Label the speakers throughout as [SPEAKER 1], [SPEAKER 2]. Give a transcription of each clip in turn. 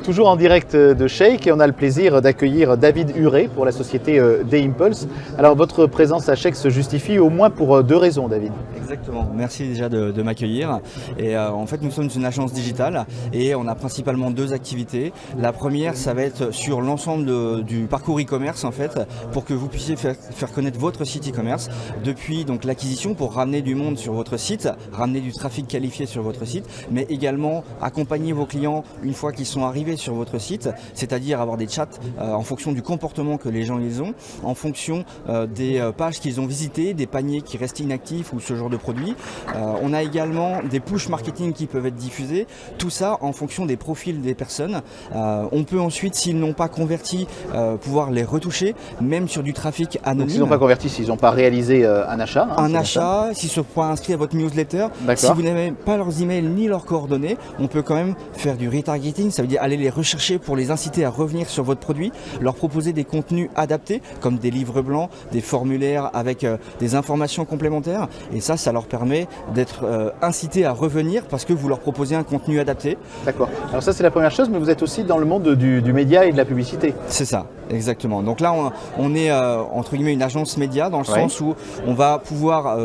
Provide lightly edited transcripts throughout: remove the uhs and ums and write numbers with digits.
[SPEAKER 1] Toujours en direct de Shake et on a le plaisir d'accueillir David Huret pour la société D-Impulse. Alors votre présence à Shake se justifie au moins pour deux raisons, David.
[SPEAKER 2] Exactement, merci déjà de m'accueillir. Et en fait nous sommes une agence digitale et on a principalement deux activités. La première ça va être sur l'ensemble du parcours e-commerce en fait, pour que vous puissiez faire connaître votre site e-commerce depuis donc l'acquisition pour ramener du monde sur votre site, ramener du trafic qualifié sur votre site, mais également accompagner vos clients une fois qu'ils sont arrivés sur votre site, c'est-à-dire avoir des chats en fonction du comportement que les gens ils ont, en fonction des pages qu'ils ont visitées, des paniers qui restent inactifs ou ce genre de produits. On a également des push marketing qui peuvent être diffusés, tout ça en fonction des profils des personnes. On peut ensuite, s'ils n'ont pas converti, pouvoir les retoucher, même sur du trafic anonyme.
[SPEAKER 1] S'ils n'ont pas converti, s'ils n'ont pas réalisé un achat.
[SPEAKER 2] Un achat, s'ils ne sont pas inscrits à votre newsletter, si vous n'avez pas leurs emails ni leurs coordonnées, on peut quand même faire du retargeting, ça veut dire aller les rechercher pour les inciter à revenir sur votre produit, leur proposer des contenus adaptés comme des livres blancs, des formulaires avec des informations complémentaires et ça leur permet d'être incités à revenir parce que vous leur proposez un contenu adapté.
[SPEAKER 1] D'accord. Alors ça c'est la première chose, mais vous êtes aussi dans le monde du média et de la publicité.
[SPEAKER 2] C'est ça, exactement. Donc là on est entre guillemets une agence média dans le sens où on va pouvoir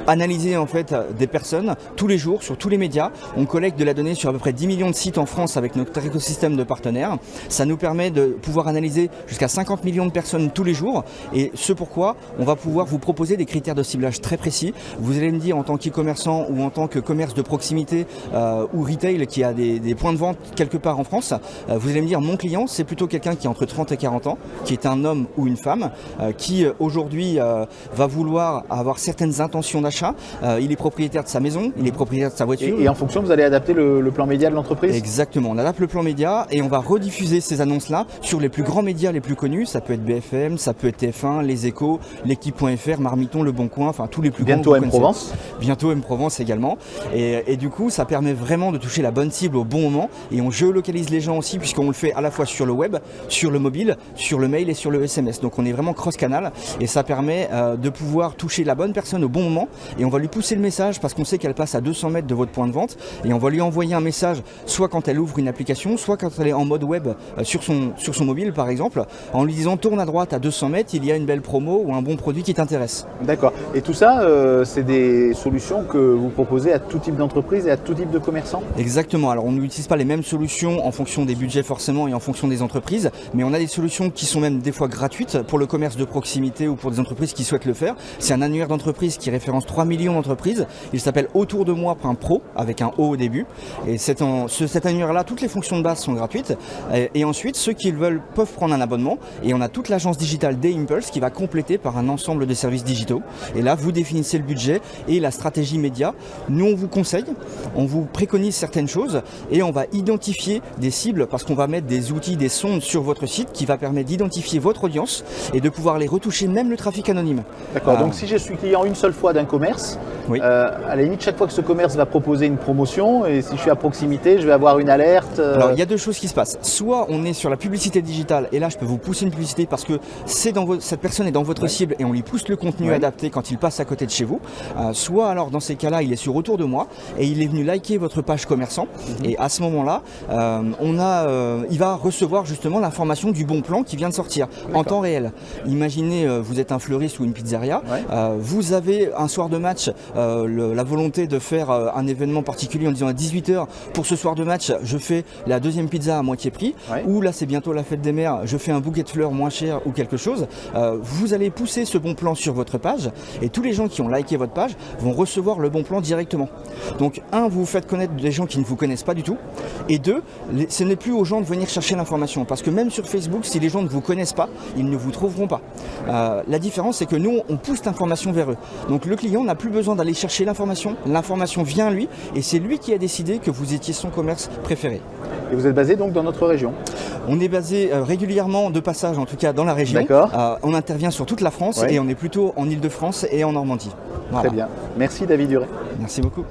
[SPEAKER 2] analyser en fait des personnes tous les jours sur tous les médias. On collecte de la donnée sur à peu près 10 millions de sites en France avec notre écosystème de partenaires. Ça nous permet de pouvoir analyser jusqu'à 50 millions de personnes tous les jours et ce pourquoi on va pouvoir vous proposer des critères de ciblage très précis. Vous allez me dire en tant qu'e-commerçant ou en tant que commerce de proximité ou retail qui a des points de vente quelque part en France, vous allez me dire mon client c'est plutôt quelqu'un qui est entre 30 et 40 ans, qui est un homme ou une femme, qui aujourd'hui va vouloir avoir certaines intentions d'achat, il est propriétaire de sa maison, il est propriétaire de sa voiture.
[SPEAKER 1] Et en fonction vous allez adapter le plan média de l'entreprise?
[SPEAKER 2] Exactement, on adapte le plan média et on va rediffuser ces annonces-là sur les plus grands médias les plus connus. Ça peut être BFM, ça peut être TF1, Les Échos, L'équipe.fr, Marmiton, Le Bon Coin, enfin tous les plus grands.
[SPEAKER 1] Bientôt M-Provence.
[SPEAKER 2] Bientôt M-Provence également. Et du coup, ça permet vraiment de toucher la bonne cible au bon moment. Et on géolocalise les gens aussi puisqu'on le fait à la fois sur le web, sur le mobile, sur le mail et sur le SMS. Donc on est vraiment cross-canal et ça permet de pouvoir toucher la bonne personne au bon moment. Et on va lui pousser le message parce qu'on sait qu'elle passe à 200 mètres de votre point de vente. Et on va lui envoyer un message soit quand elle ouvre une application, soit quand elle est en mode web sur son mobile par exemple, en lui disant tourne à droite à 200 mètres, il y a une belle promo ou un bon produit qui t'intéresse.
[SPEAKER 1] D'accord. Et tout ça, c'est des solutions que vous proposez à tout type d'entreprise et à tout type de commerçants?
[SPEAKER 2] Exactement. Alors on n'utilise pas les mêmes solutions en fonction des budgets forcément et en fonction des entreprises, mais on a des solutions qui sont même des fois gratuites pour le commerce de proximité ou pour des entreprises qui souhaitent le faire. C'est un annuaire d'entreprise qui référence 3 millions d'entreprises. Il s'appelle Autour de moi.pro avec un O au début. Et cet annuaire-là, toutes les fonctions de base sont gratuites. Et ensuite, ceux qui le veulent peuvent prendre un abonnement. Et on a toute l'agence digitale D-Impulse qui va compléter par un ensemble de services digitaux. Et là, vous définissez le budget et la stratégie média. Nous, on vous conseille, on vous préconise certaines choses et on va identifier des cibles parce qu'on va mettre des outils, des sondes sur votre site qui va permettre d'identifier votre audience et de pouvoir les retoucher, même le trafic anonyme.
[SPEAKER 1] D'accord, donc si je suis client une seule fois d'un commerce, à la limite, chaque fois que ce commerce va proposer une promotion et si je suis à proximité, je vais avoir une alerte.
[SPEAKER 2] Alors, il y a deux choses qui se passent. Soit on est sur la publicité digitale et là, je peux vous pousser une publicité parce que cette personne est dans votre cible et on lui pousse le contenu adapté quand il passe à côté de chez vous. Soit alors, dans ces cas-là, il est sur Autour de moi et il est venu liker votre page commerçant. Et à ce moment-là, il va recevoir justement l'information du bon plan qui vient de sortir en temps réel. Imaginez, vous êtes un fleuriste ou une pizzeria, vous avez un soir de match la volonté de faire un événement particulier en disant à 18 h pour ce soir de match, je fais la deuxième pizza à moitié prix, ou là c'est bientôt la fête des mères, je fais un bouquet de fleurs moins cher ou quelque chose. Vous allez pousser ce bon plan sur votre page et tous les gens qui ont liké votre page vont recevoir le bon plan directement. Donc un, vous faites connaître des gens qui ne vous connaissent pas du tout, et deux, ce n'est plus aux gens de venir chercher l'information parce que même sur Facebook, si les gens ne vous connaissent pas, ils ne vous trouveront pas. La différence c'est que nous on pousse l'information vers eux. Donc le client n'a plus besoin d'aller chercher l'information vient à lui et c'est lui qui a décidé que vous étiez son commerce préféré.
[SPEAKER 1] Et vous êtes basé donc dans notre région?
[SPEAKER 2] On est basé régulièrement de passage en tout cas dans la région.
[SPEAKER 1] D'accord.
[SPEAKER 2] On intervient sur toute la France et on est plutôt en Île-de-France et en Normandie.
[SPEAKER 1] Voilà. Très bien. Merci David Huret.
[SPEAKER 2] Merci beaucoup.